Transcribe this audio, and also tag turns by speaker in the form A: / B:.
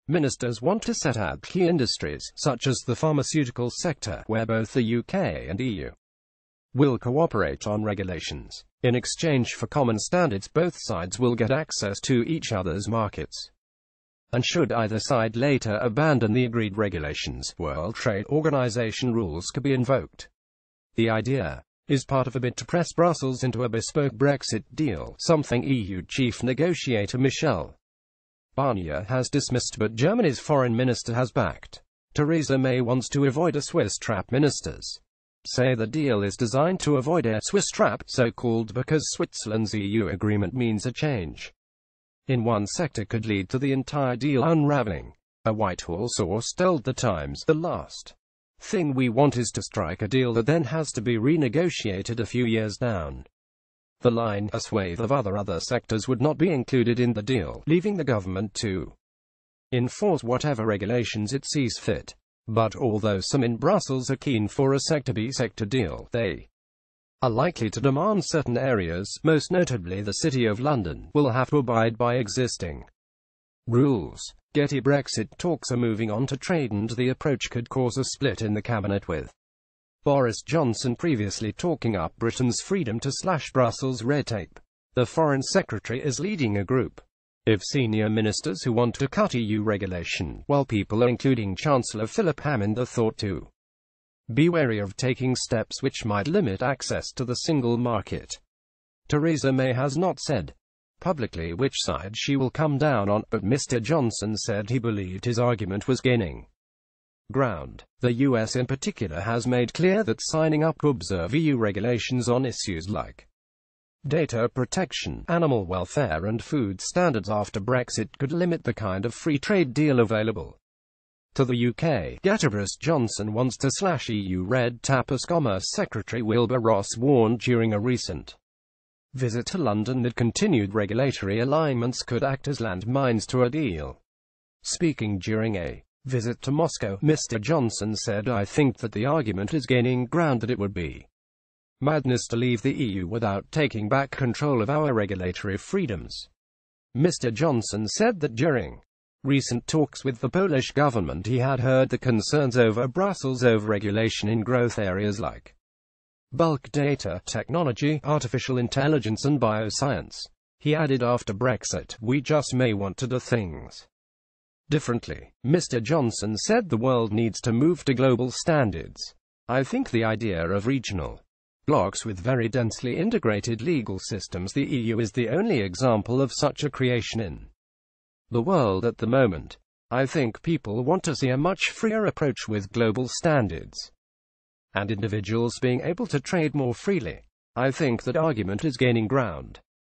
A: Ministers want to set out key industries, such as the pharmaceutical sector, where both the UK and EU will cooperate on regulations. In exchange for common standards, both sides will get access to each other's markets. And should either side later abandon the agreed regulations, World Trade Organization rules could be invoked. The idea is part of a bid to press Brussels into a bespoke Brexit deal, something EU chief negotiator Michel Barnier has dismissed, but Germany's foreign minister has backed. Theresa May wants to avoid a Swiss trap. Ministers say the deal is designed to avoid a Swiss trap, so-called because Switzerland's EU agreement means a change in one sector could lead to the entire deal unraveling. A Whitehall source told The Times, "The last thing we want is to strike a deal that then has to be renegotiated a few years down the line. A swathe of other sectors would not be included in the deal, leaving the government to enforce whatever regulations it sees fit. But although some in Brussels are keen for a sector-by-sector deal, they are likely to demand certain areas, most notably the City of London, will have to abide by existing rules." Getty. Brexit talks are moving on to trade, and the approach could cause a split in the cabinet, with Boris Johnson previously talking up Britain's freedom to slash Brussels' red tape. The Foreign Secretary is leading a group of senior ministers who want to cut EU regulation, while people, including Chancellor Philip Hammond, are thought to be wary of taking steps which might limit access to the single market. Theresa May has not said publicly which side she will come down on, but Mr. Johnson said he believed his argument was gaining ground. The US in particular has made clear that signing up to observe EU regulations on issues like data protection, animal welfare and food standards after Brexit could limit the kind of free trade deal available to the UK. Boris Johnson wants to slash EU red tape, as Commerce Secretary Wilbur Ross warned during a recent visit to London, that continued regulatory alignments could act as landmines to a deal. Speaking during a visit to Moscow, Mr. Johnson said, "I think that the argument is gaining ground that it would be madness to leave the EU without taking back control of our regulatory freedoms." Mr. Johnson said that during recent talks with the Polish government he had heard the concerns over Brussels' overregulation in growth areas like bulk data, technology, artificial intelligence and bioscience. He added, "After Brexit, we just may want to do things differently." Mr. Johnson said the world needs to move to global standards. "I think the idea of regional blocs with very densely integrated legal systems, the EU is the only example of such a creation in the world at the moment. I think people want to see a much freer approach with global standards and individuals being able to trade more freely. I think that argument is gaining ground."